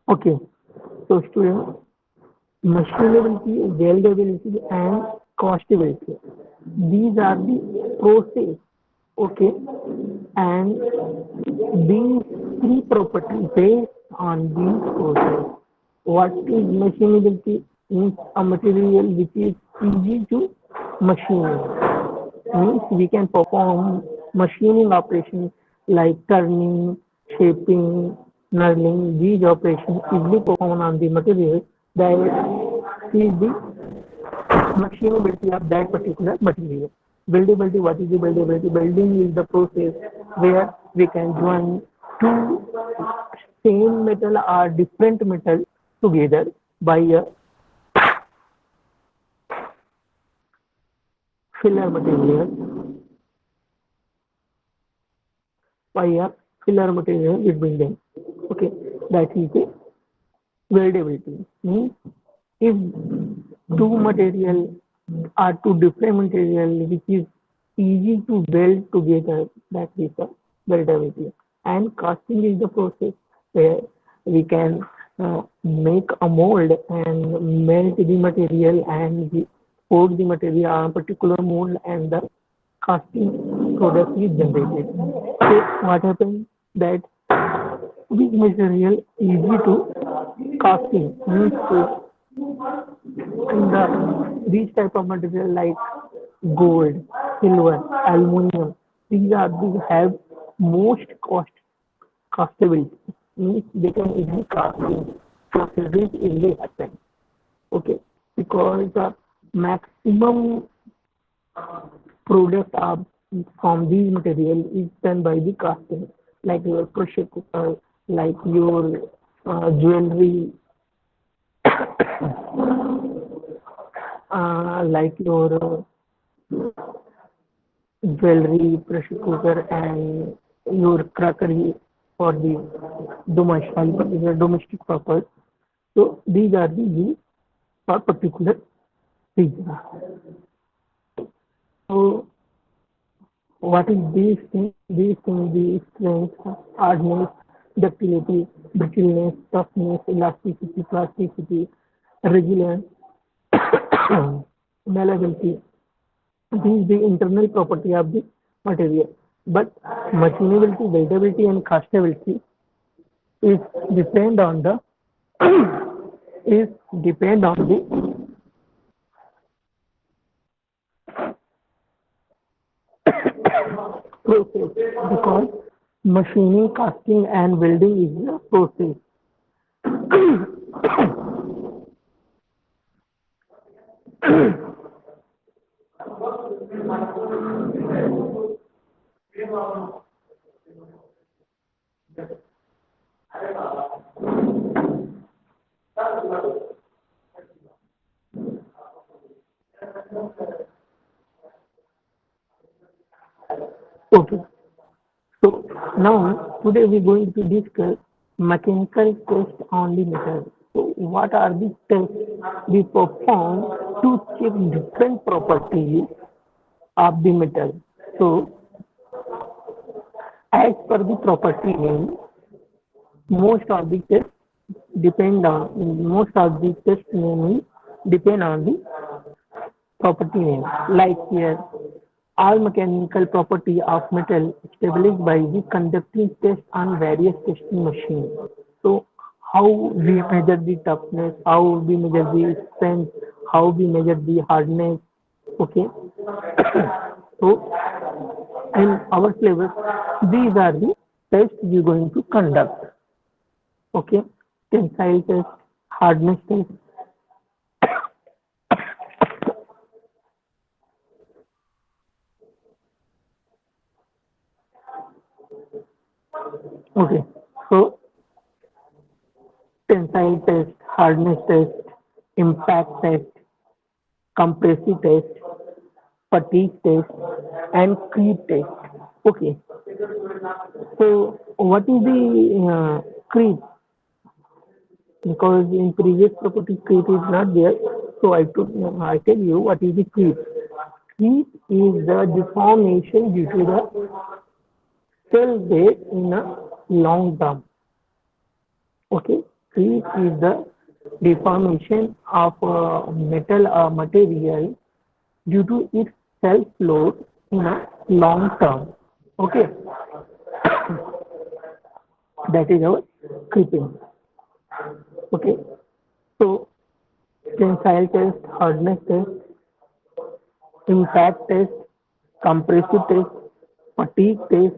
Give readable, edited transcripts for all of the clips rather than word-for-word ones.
Okay, so students, machinability, weldability, and costability. These are the process. Okay, and these three properties based on these process. What is machinability? Means a material which is easy to machine. Means we can perform machining operations like turning, shaping, knurling. These operations easily performed on the material that is the machinability of that particular material. Buildability, what is the buildability? Building is the process where we can join two same metal or different metal together by a filler material, by a filler material between them. Okay, that is the weldability. Means if two material are two different material which is easy to weld together, that is the weldability. And casting is the process where we can make a mold and melt the material and we pour the material on a particular mold and the casting product is generated. So what happens that this material easy to casting means in these type of material like gold, silver, aluminum, these are these have most castability. Means they can easily casting processes easily happen. Okay, because the maximum product are from these material is done by the casting, like your pressure cooker, like your jewelry, like your jewelry, pressure cooker, and your crockery for the domestic purpose. So these are the used for particular reason. So what is these things? These things, the strength, hardness, ductility, brittleness, toughness, elasticity, plasticity, resilience, malleability. These the internal property of the material. But machinability, weldability, and castability is depend on the is depend on the process because machining, casting, and welding is a process. Okay. So now today we're going to discuss mechanical test on the metal. So what are the tests we perform to check different properties of the metal? So as per the property name, most of the tests most of the test name depend on the property name. Like here, all mechanical property of metal established by the conducting test on various testing machines. So how we measure the toughness, how we measure the strength, how we measure the hardness. Okay. So in our syllabus, these are the tests we're going to conduct. Okay. Tensile test, hardness test. Okay. So tensile test, hardness test, impact test, compressive test, fatigue test, and creep test. Okay. So what is the creep? Because in previous property creep is not there. So I tell you what is the creep. Creep is the deformation due to the cell base in a long term. Okay. Creep is the deformation of metal or material due to its self-load in a long term. Okay, that is our creeping. Okay, so tensile test, hardness test, impact test, compressive test, fatigue test.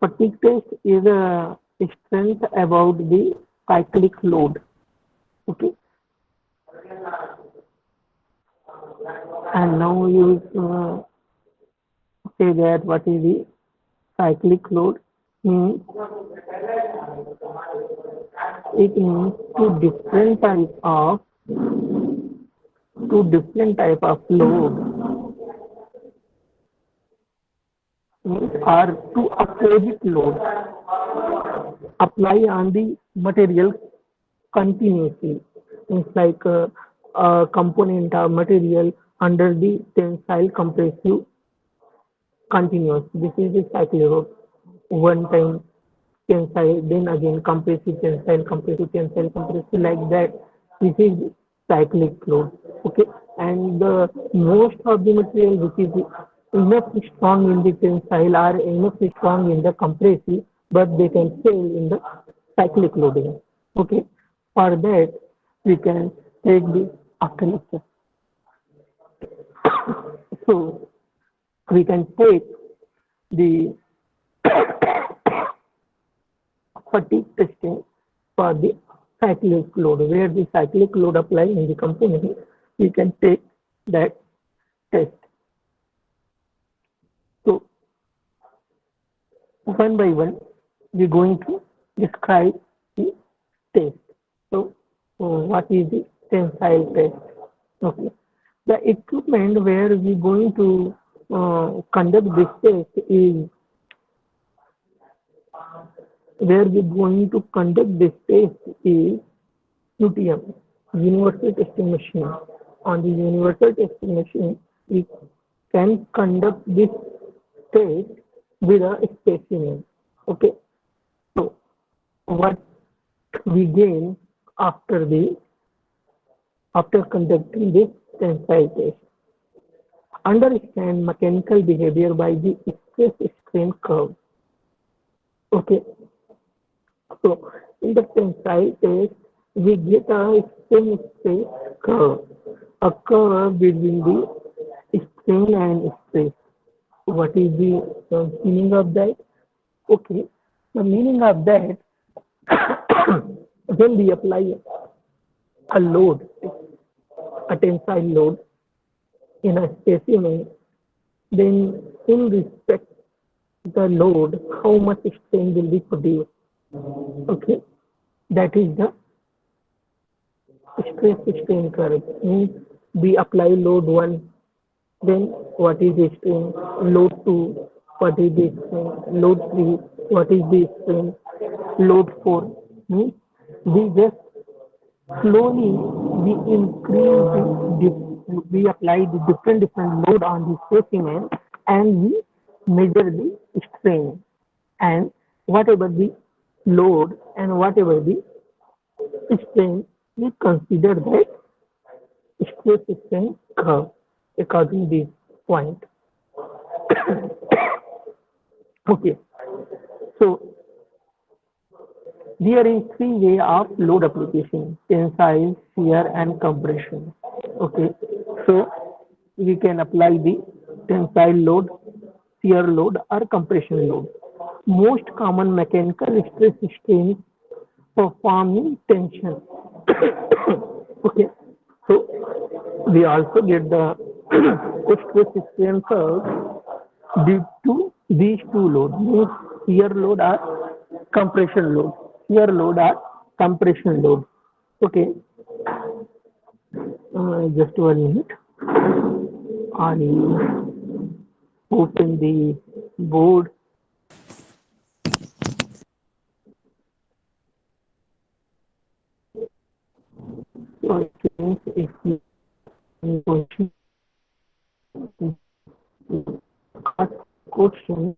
Fatigue test is a strength about the cyclic load. Okay, and now you say that what is the cyclic load? Means it means two different type of load means are two opposite loads apply on the material continuously. It's like a component or material under the tensile compressive continuous. This is the cyclic load. One time tensile, then again compressive tensile, compressive like that. This is cyclic load. Okay, and the most of the material which is enough strong in the tensile are enough strong in the compressive, but they can fail in the cyclic loading. Okay, for that we can take the acrylic. So we can take the fatigue testing for the cyclic load, where the cyclic load apply in the component, we can take that test. So one by one, we're going to describe the test. So what is the tensile test? Okay, the equipment where we're going to conduct this test is UTM, Universal Testing Machine. On the Universal Testing Machine, we can conduct this test with a specimen. Okay, so what we gain after conducting this tensile test? Understand mechanical behavior by the stress strain curve. Okay, so in the tensile test, we get a strain stress curve, a curve between the strain and stress. What is the meaning of that? Okay, the meaning of that when we apply a load, a tensile load in a specimen, then in respect the load, how much strain will be produced. Okay, that is the stress strain curve. Means we apply load 1, then what is the strain? Load 2, what is the strain? Load 3, what is the strain? Load 4. Means we just slowly we apply the different load on the specimen and we measure the strain, and whatever the load and whatever the strain, we consider that stress strain curve according to this point. Okay, so there is three way of load application: tensile, shear, and compression. Okay, so we can apply the tensile load, shear load, or compression load. Most common mechanical stress strain performing tension. Okay, so we also get the stress strain curve due to these two loads, means shear load or compression load. Shear load or compression load. Okay, just 1 minute. I open the board. So it means if you question ask question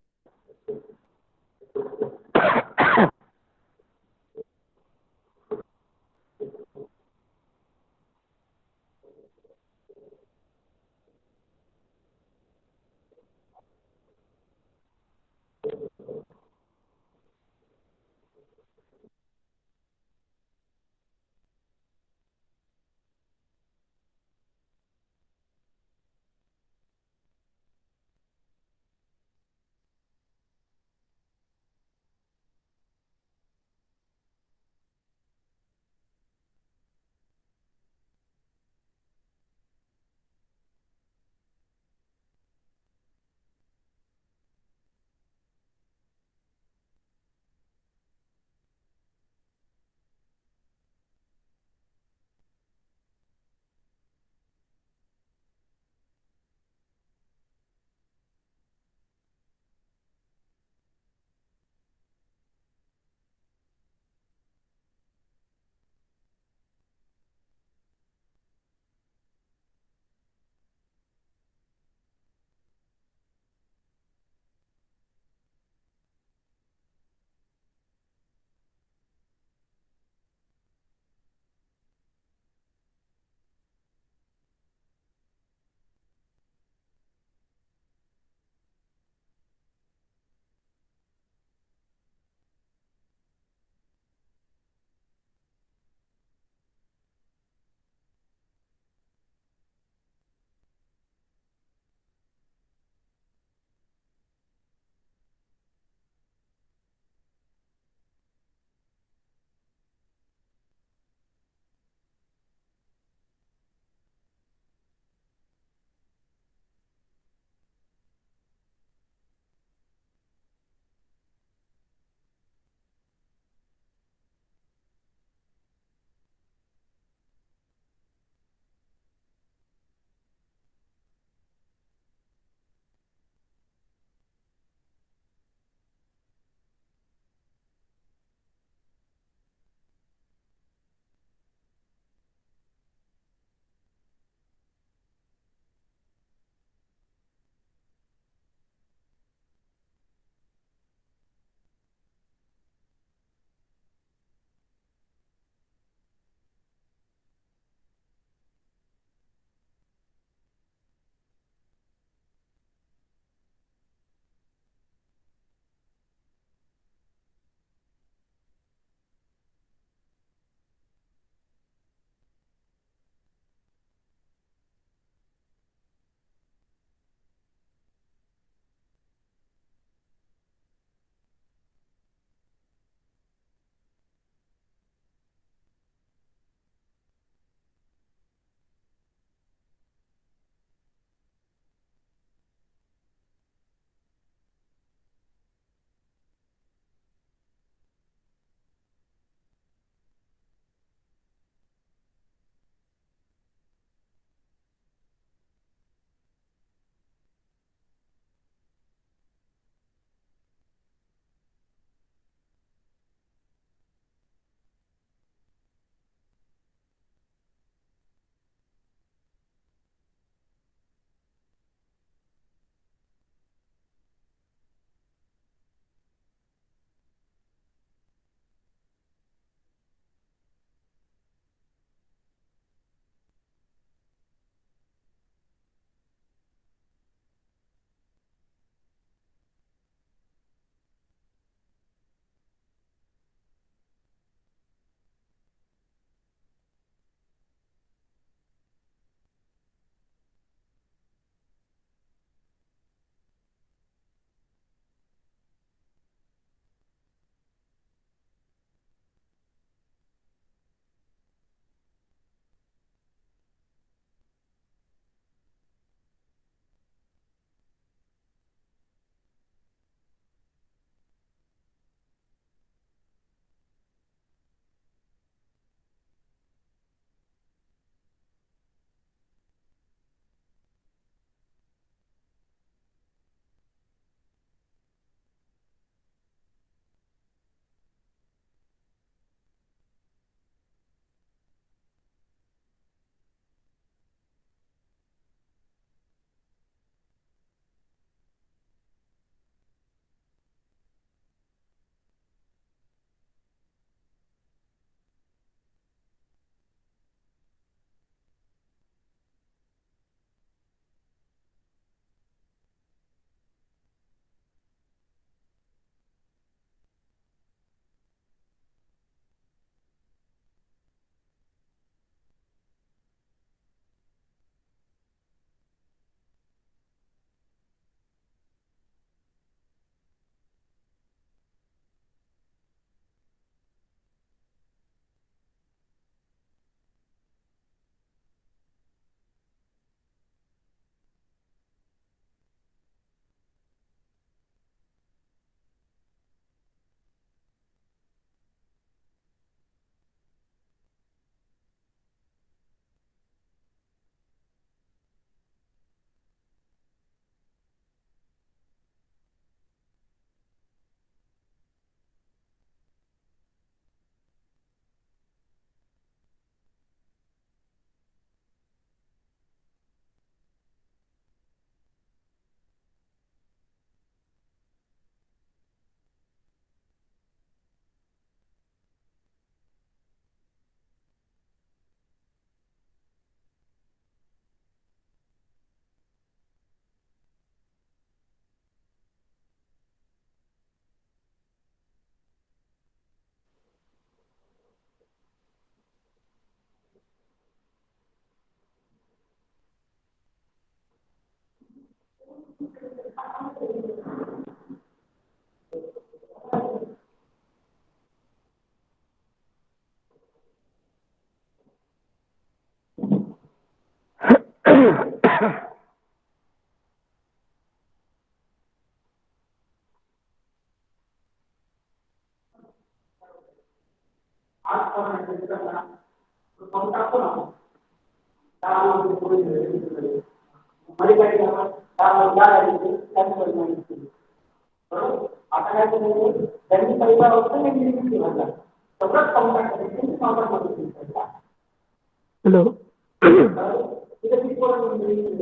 Hello.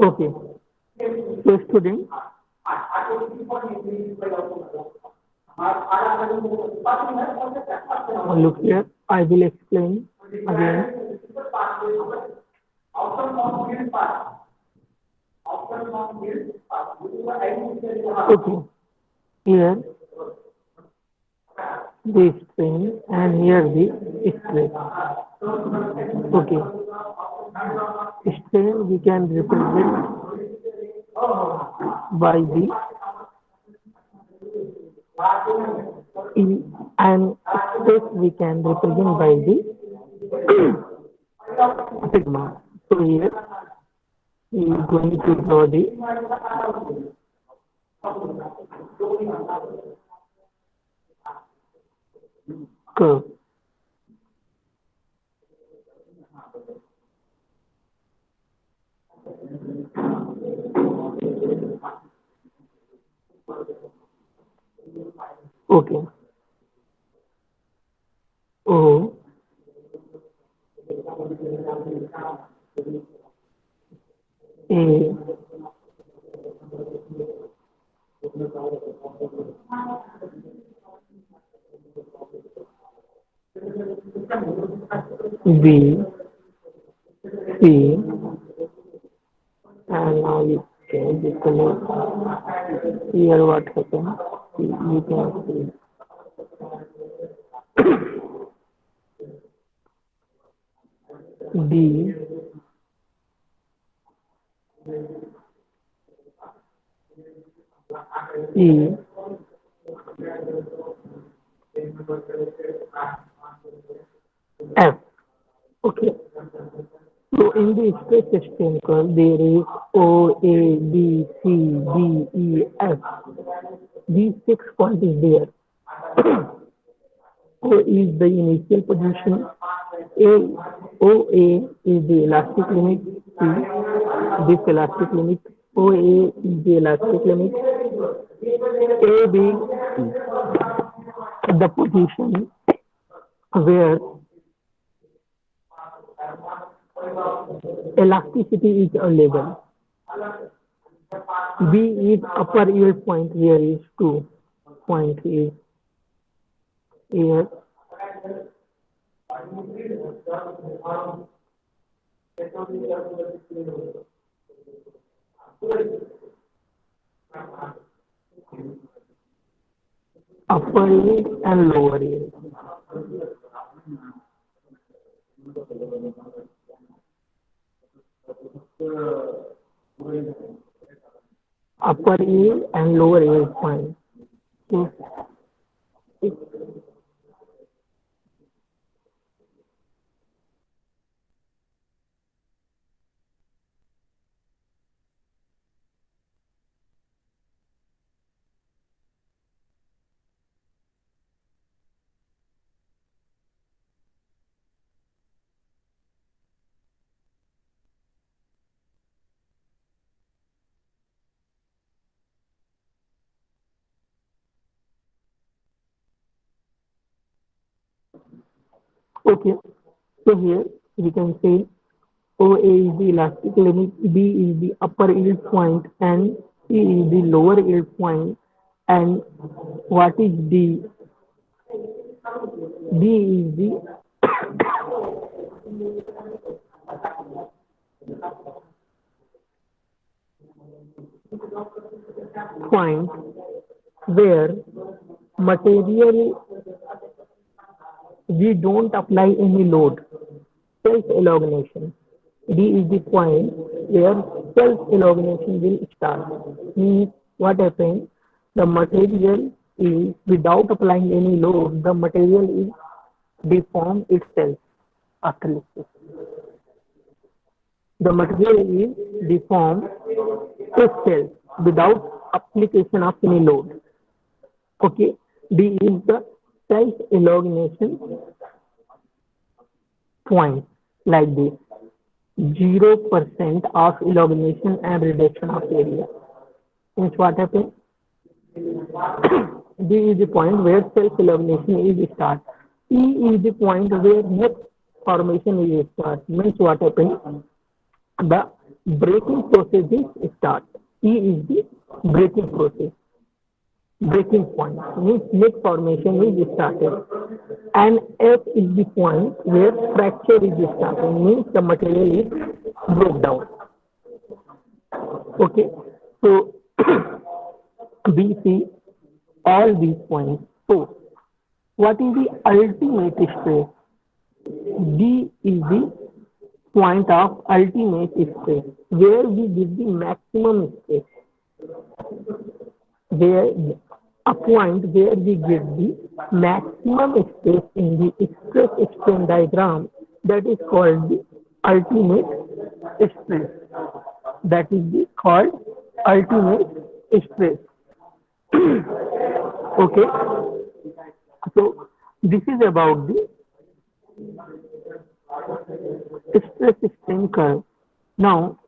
Okay. So student, look here. I will explain again. Okay. Here the string and here the stress. Okay. Strain we can represent by the E and stress we can represent by the sigma. So here we are going to draw the curve. Okay. O A B C and now you change the color. Here what happened? You can see D E F. Okay. So in the stress strain curve, there is O, A, B, C, D, E, F. These 6 points is there. O is the initial position. A, OA is the elastic limit. C, this elastic limit. OA is the elastic limit. A being the position where elasticity is available. B is upper yield point, here is 2 point is here. Upper yield and lower yield. Upper yield and lower yield point. So, okay, so here we can say OA is the elastic limit, B is the upper yield point, and C is the lower yield point. And what is D? D is the point where material we don't apply any load, self-elongation. D is the point where self-elongation will start. Means what happens? The material is without applying any load, the material is deform itself after lifting. The material is deformed itself without application of any load. Okay, D is the self-elongation point, like this. 0% of elongation and reduction of area. Means what happens? D is the point where self-elongation is start. E is the point where net formation is start. Means what happens? The breaking process is start. E is the breaking process. Breaking point means net formation is started. And F is the point where fracture is starting. Means the material is broke down. Okay. So we see all these points. So what is the ultimate stress? D is the point of ultimate stress, where we give the maximum stress. Where a point where we get the maximum stress in the stress strain diagram, that is called the ultimate stress. That is the called ultimate stress. Okay. So this is about the stress strain curve. Now,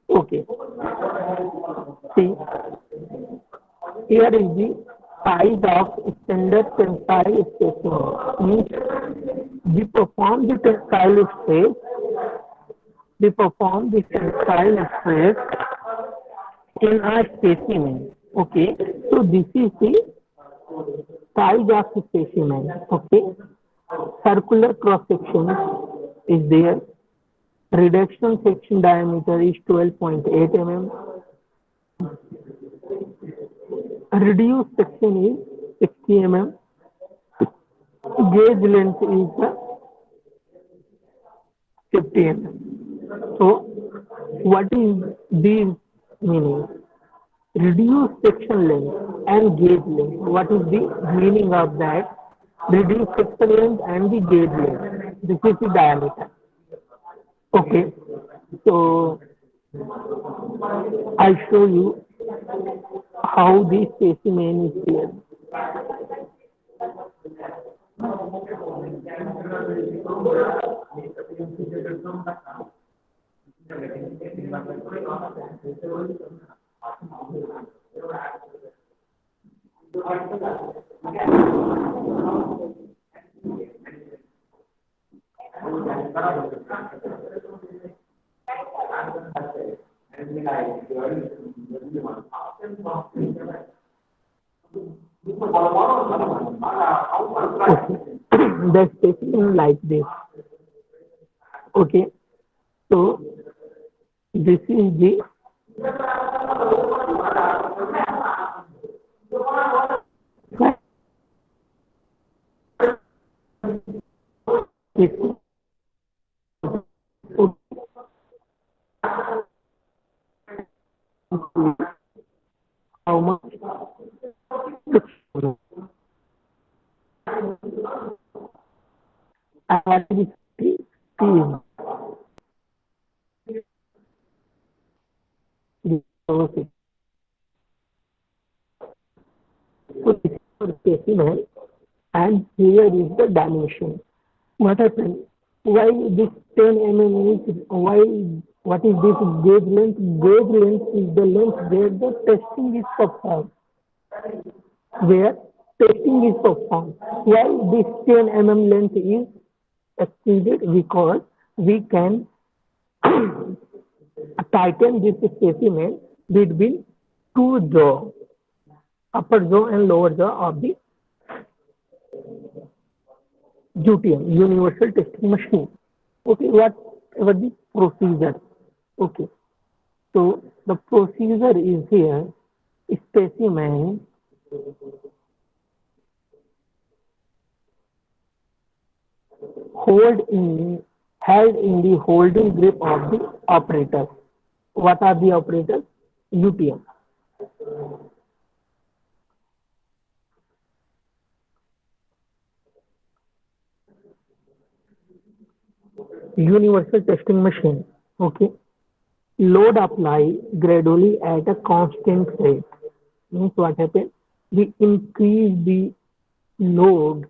okay. See, here is the size of standard tensile specimen. Means we perform the tensile stress. We perform the tensile stress in a specimen. Okay. So this is the size of the specimen. Okay. Circular cross section is there. Reduction section diameter is 12.8 mm. Reduced section is 60 mm. Gauge length is 50 mm. So, what is these meaning? Reduced section length and gauge length. What is the meaning of that? Reduced section length and the gauge length. This is the diameter. Okay. So, I'll show you how this specimen is here. Okay. The specimen like this. Okay. So this is the how much and what is the okay. So this is the specimen and here is the dimension. What happened? Why this 10 mm is why? What is this gauge length? Gauge length is the length where the testing is performed. Where testing is performed. Why this 10 mm length is exceeded? Because we can tighten this specimen between two jaw, upper jaw and lower jaw of the UTM, Universal Testing Machine. Okay, whatever the procedure. Okay, so the procedure is here. Specimen held in the holding grip of the operator. What are the operators? UTM. universal testing machine. Okay, load apply gradually at a constant rate. Means what happens? We increase the load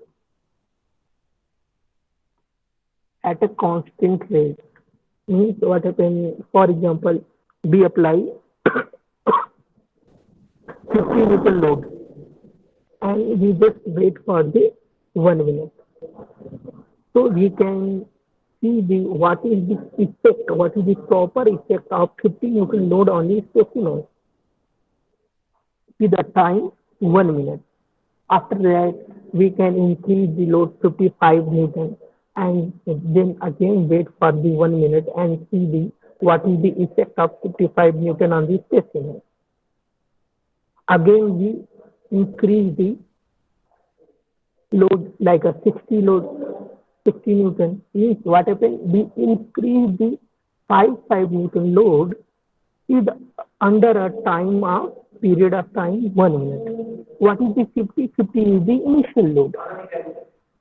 at a constant rate. Means what happens? For example, we apply 50 newton load and we just wait for the 1 minute. So we can see the what is the effect, what is the proper effect of 50 newton load on the specimen with the time 1 minute. After that, we can increase the load 55 newton and then again wait for the 1 minute and see the what is the effect of 55 newton on the specimen. Again, we increase the load like a 60 load 60 newton. Means what happens? We increase the 5 newton load is under a time of period of time 1 minute. What is the 50? 50 is the initial load.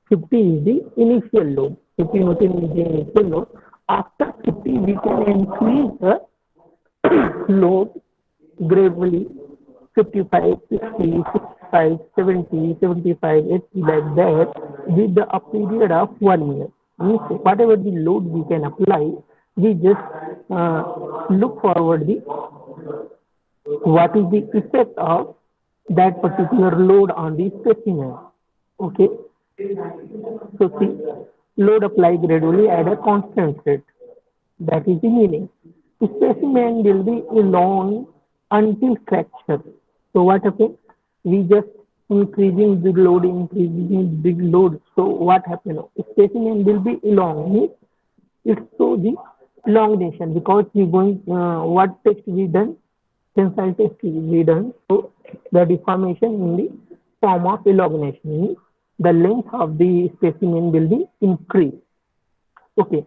50 is the initial load. 50 newton is the initial load. After 50, we can increase the load gradually 55, 60, 65, 70, 75, 80 like that with a period of 1 minute. Means whatever the load we can apply, we just look forward the what is the effect of that particular load on the specimen. Okay. So see, load applied gradually at a constant rate. That is the meaning. The specimen will be long until fracture. So what happens? We just increasing the load, increasing the load. So what happens? Specimen will be long. It's so the elongation because we going what test we done? Tensile test we done. So the deformation in the form of elongation means the length of the specimen will be increased. Okay.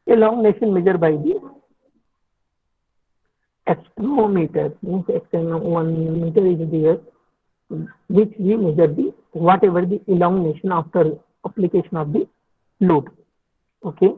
Elongation measured by the extremometer means 1 meter is there, which we measure the whatever the elongation after application of the load. Okay.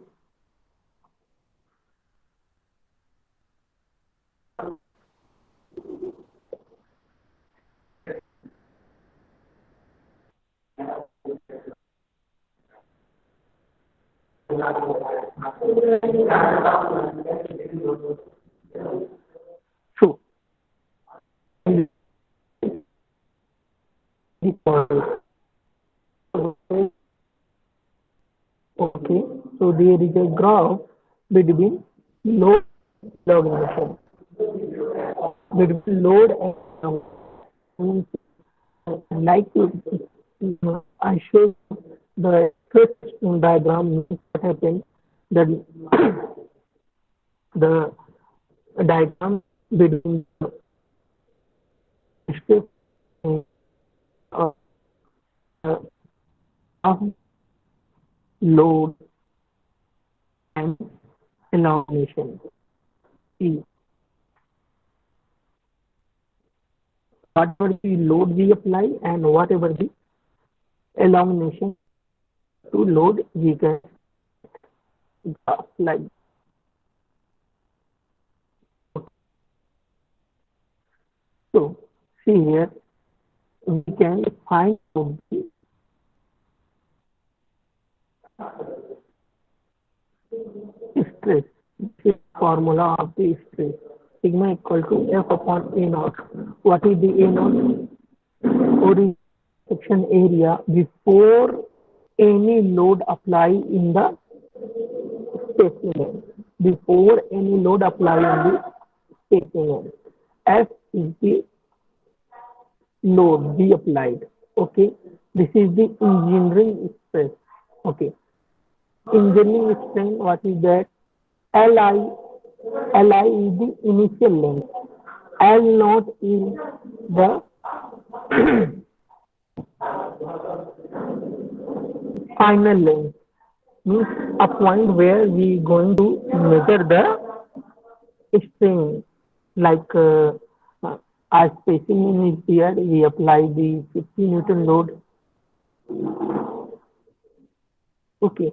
So okay, so there is a graph between load and elongation. Between load and like I showed the first diagram what happened that the diagram between stress uh, of load and elongation. See, whatever the load we apply and whatever the elongation to load we can apply. So see here we can find out the stress. This is formula of the stress. Sigma equal to F upon A naught. What is the A naught? Origin section area before any load apply in the specimen. Before any load apply in the specimen. F is the load be applied. Okay. This is the engineering stress. Okay. Engineering strength, what is that? Li is the initial length. L naught is the final length. Means a point where we going to measure the string. Like our specimen is here, we apply the 50 Newton load. Okay.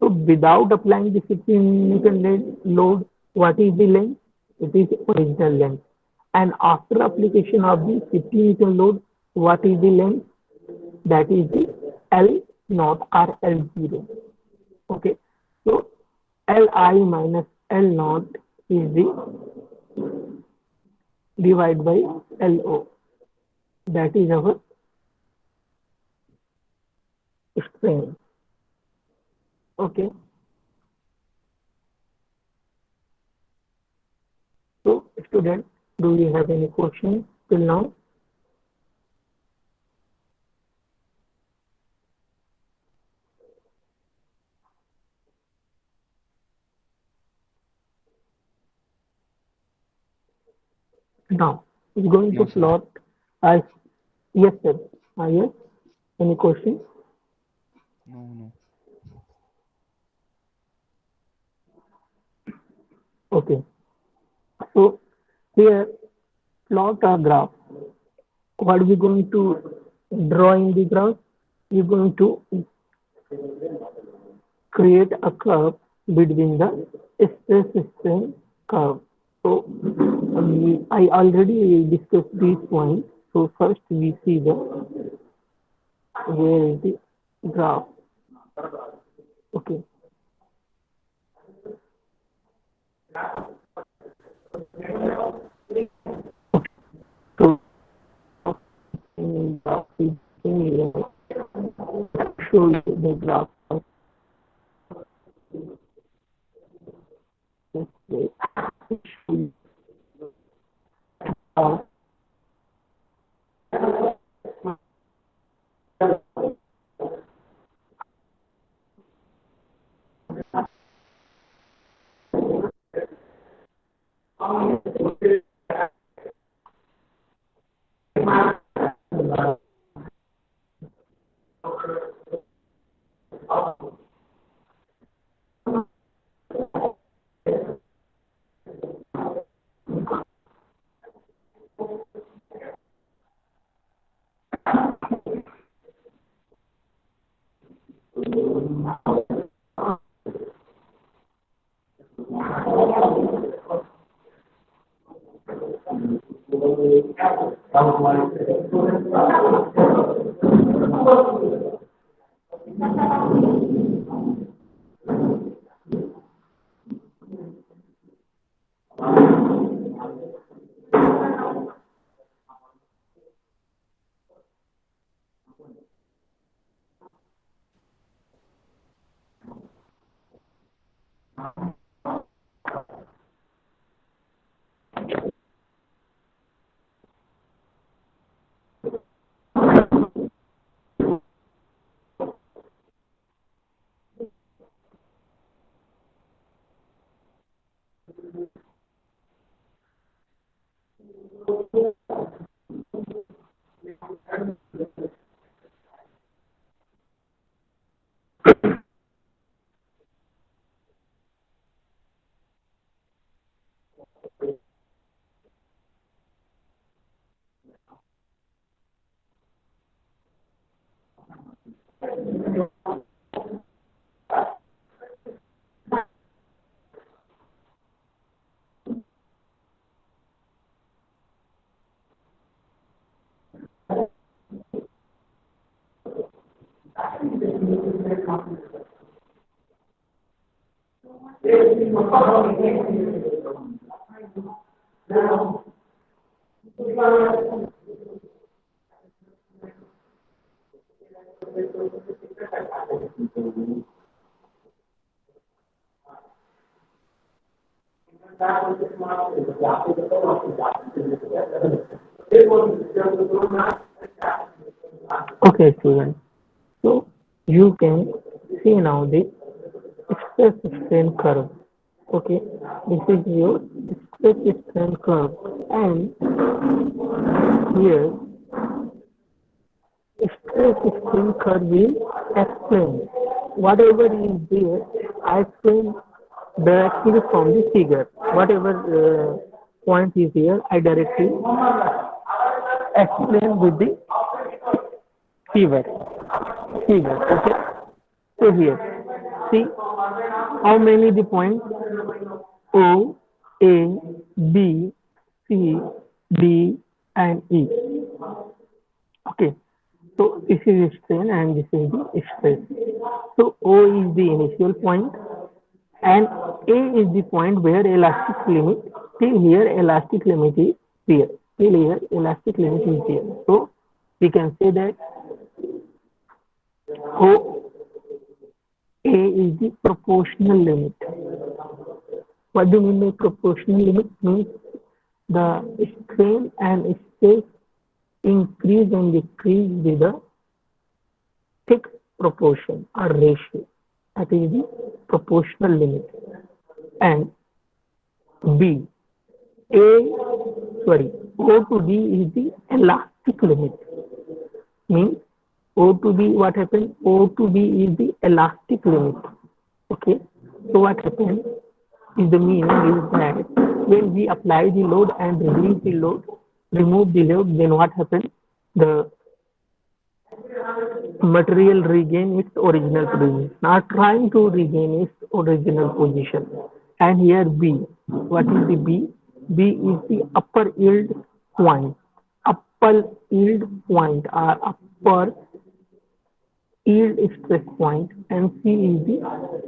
So without applying the 15 Newton load, what is the length? It is original length. And after application of the 15 Newton load, what is the length? That is the L naught or L0. Okay. So Li minus L naught is the divided by Lo. That is our strain. Okay. So student, do you have any questions till now? Now, it's going to No, sir. plot as yes, sir. Yes. Any question? No, no. Okay. So here, plot a graph. What are we going to draw in the graph? We're going to create a curve between the stress strain curve. So I already discussed these points. So first we see the where is the graph. Okay. So graph is show you the graph. Uh, okay, student. So you can see now the stress strain curve. Okay, this is your stress strain curve, and here stress strain curve will explain whatever is there. I explain directly from the figure. Whatever point is here, I directly explain with the figure. Okay. So here, see. How many the points? O, A, B, C, D, and E. Okay. So this is strain and this is the stress. So O is the initial point and A is the point where elastic limit, till here elastic limit is there. Till here elastic limit is there. So we can say that O A is the proportional limit. What do you mean by proportional limit? Means the strain and stress increase and decrease with a fixed proportion or ratio. That is the proportional limit. And B, A, sorry, O to D is the elastic limit. Means O to B, what happens? O to B is the elastic limit. Okay. So what happens is the meaning is that when we apply the load and release the load, remove the load, then what happens? The material regain its original position. Now trying to regain its original position. And here B. What is the B? B is the upper yield point. Upper yield point or upper yield stress point and C is the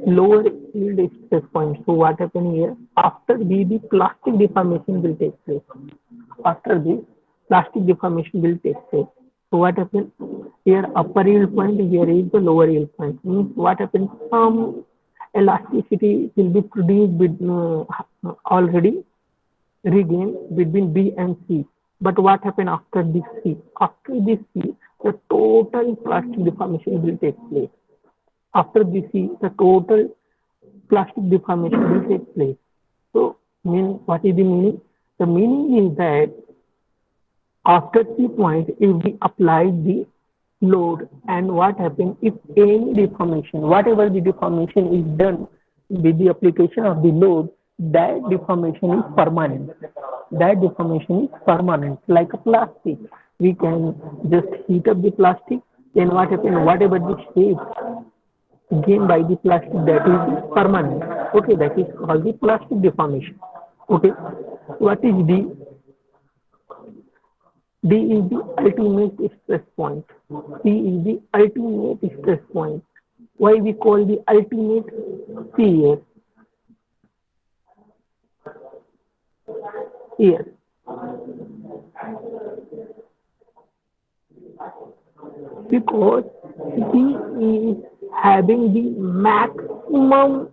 lower yield stress point. So what happens here? After B, the plastic deformation will take place. After this, plastic deformation will take place. So what happens? Here upper yield point, here is the lower yield point. Means what happens? Some elasticity will be produced with, already regain between B and C. But what happened after this C? After this C, the total plastic deformation will take place. After this C, the total plastic deformation will take place. So, what is the meaning? The meaning is that after C point, if we apply the load and what happens if any deformation, whatever the deformation is done with the application of the load, that deformation is permanent. That deformation is permanent, like a plastic. We can just heat up the plastic, then what happens? Whatever the shape gained by the plastic, that is permanent. Okay, that is called the plastic deformation. Okay, what is D? D is the ultimate stress point. C is the ultimate stress point. Why we call the ultimate? C here. Here. Because D is having the maximum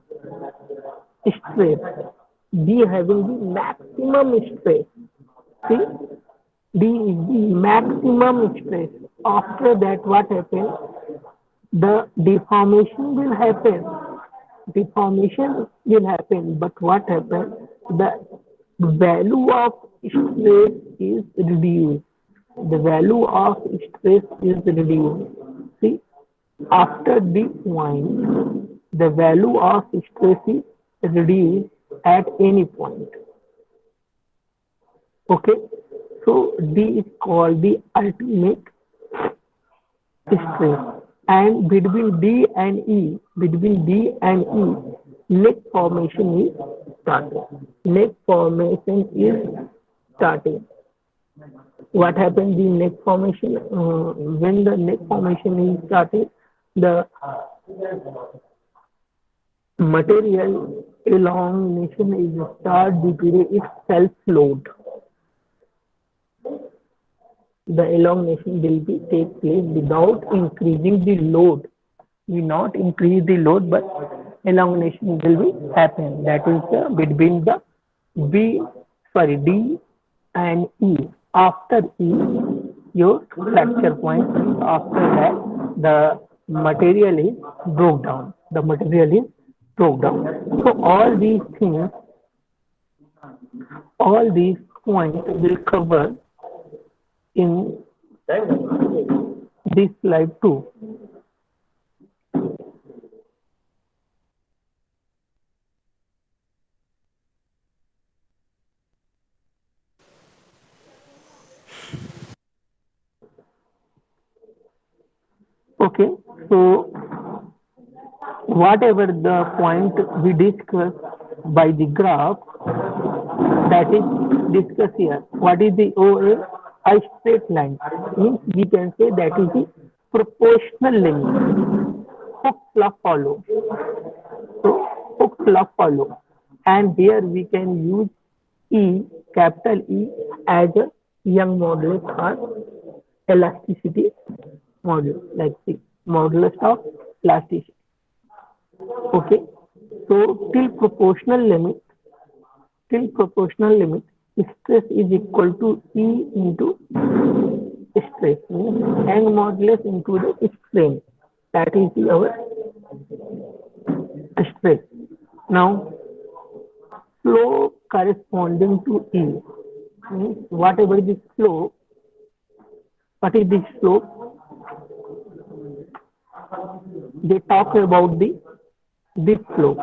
stress. D having the maximum stress. See? D is the maximum stress. After that, what happens? The deformation will happen. Deformation will happen, but what happens? The value of stress is reduced. The value of stress is reduced. See, after this point, the value of stress is reduced at any point. Okay, so D is called the ultimate stress. And between D and E, neck formation is starting. Neck formation is starting. What happens in neck formation? When the neck formation is started, the material elongation is start due to its self load. The elongation will be take place without increasing the load. We not increase the load, but elongation will be happen. That is between the D and E. After E, your fracture point. After that, the material is broke down. The material is broke down. So all these things, all these points will cover in this slide too. Okay, so whatever the point we discuss by the graph, that is discussed here. What is the OA? A straight line. Means we can say that is the proportional limit. Hook fluff follow. So hook fluff follow. And here we can use E, capital E, as a Young modulus or elasticity modulus, like the modulus of elasticity. Okay. So till proportional limit, stress is equal to E into stress, means Young modulus into the strain. That is our stress. Now, slope corresponding to E, means whatever the slope, what is the slope? They talk about this slope.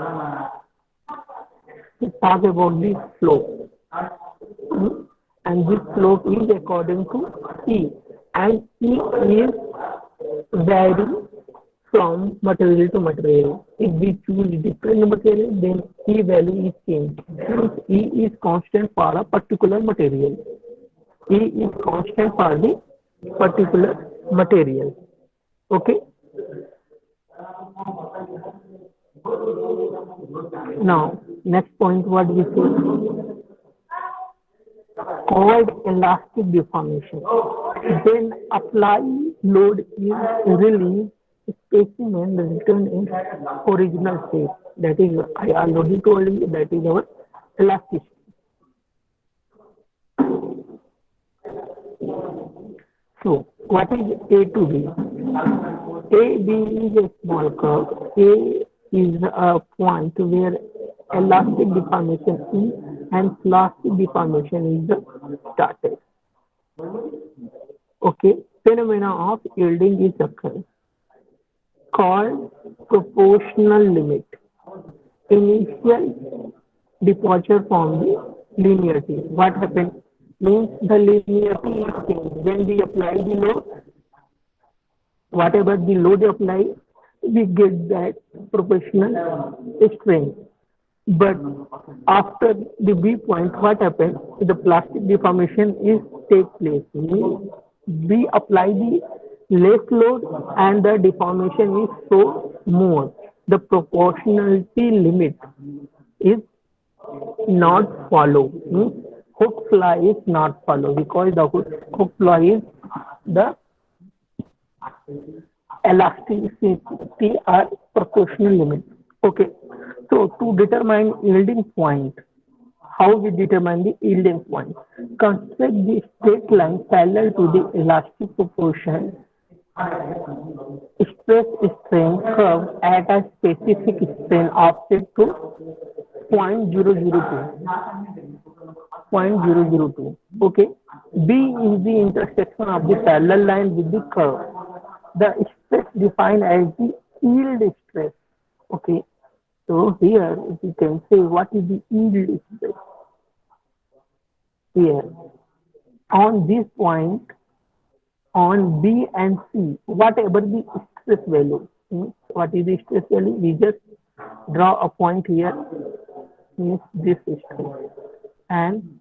They talk about this slope. And this slope is according to E. And E is varying from material to material. If we choose different material, then E value is changed. Since E is constant for a particular material. E is constant for the particular material. Okay. Now, next point, what we see? Called elastic deformation. Then apply load is released, specimen return in original state. That is, I already told you, that is our elasticity. So, what is A to B? A, B is a small curve. A is a point where elastic deformation is and plastic deformation is started. Okay, phenomena of yielding is occurring, called proportional limit. Initial departure from the linearity. What happens? Means the linearity is changed. When we apply the load, whatever the load apply, we get that proportional strain. But after the B point, what happens? The plastic deformation is take place. We apply the less load and the deformation is so more. The proportionality limit is not follow. Hook fly is not follow because the hook fly is the elasticity or proportional limit. Okay. So to determine yielding point, how we determine the yielding point? Construct the straight line parallel to the elastic proportion stress strain curve at a specific strain offset to 0.002. Okay. B is the intersection of the parallel line with the curve. The stress defined as the yield stress. Okay. So here we can say what is the yield stress. Here on this point, on B and C, whatever the stress value, what is the stress value? We just draw a point here, means this stress, and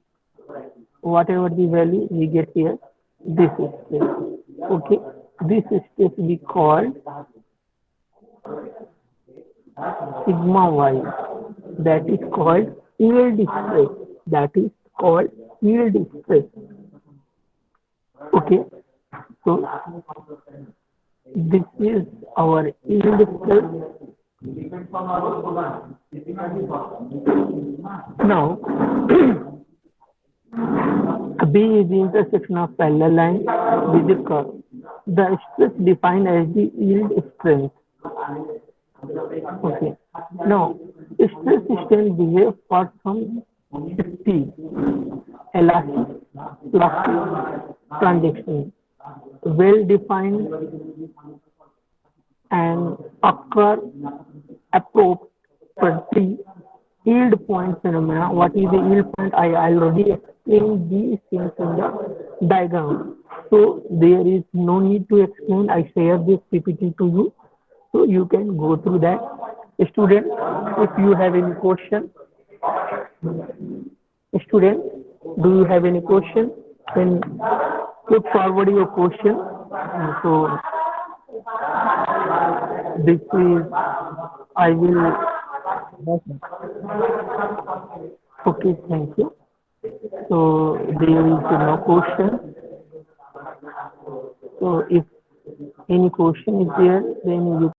whatever the value we get here, this stress. Okay, this stress we call sigma y, that is called yield stress. That is called yield stress. Okay. So this is our yield stress. Now B is the intersection of parallel line with the curve. The stress defined as the yield strength. Okay. Now stress strain behave for some T, elastic, plastic transaction, well defined and occur appropriately. Yield point phenomena. What is the yield point? I already explained these things in the diagram. So there is no need to explain. I share this PPT to you, so you can go through that Student, if you have any question, student, do you have any question? Then put forward your question. So this is, I will, okay, thank you. So there is no question. So if any question is there, then you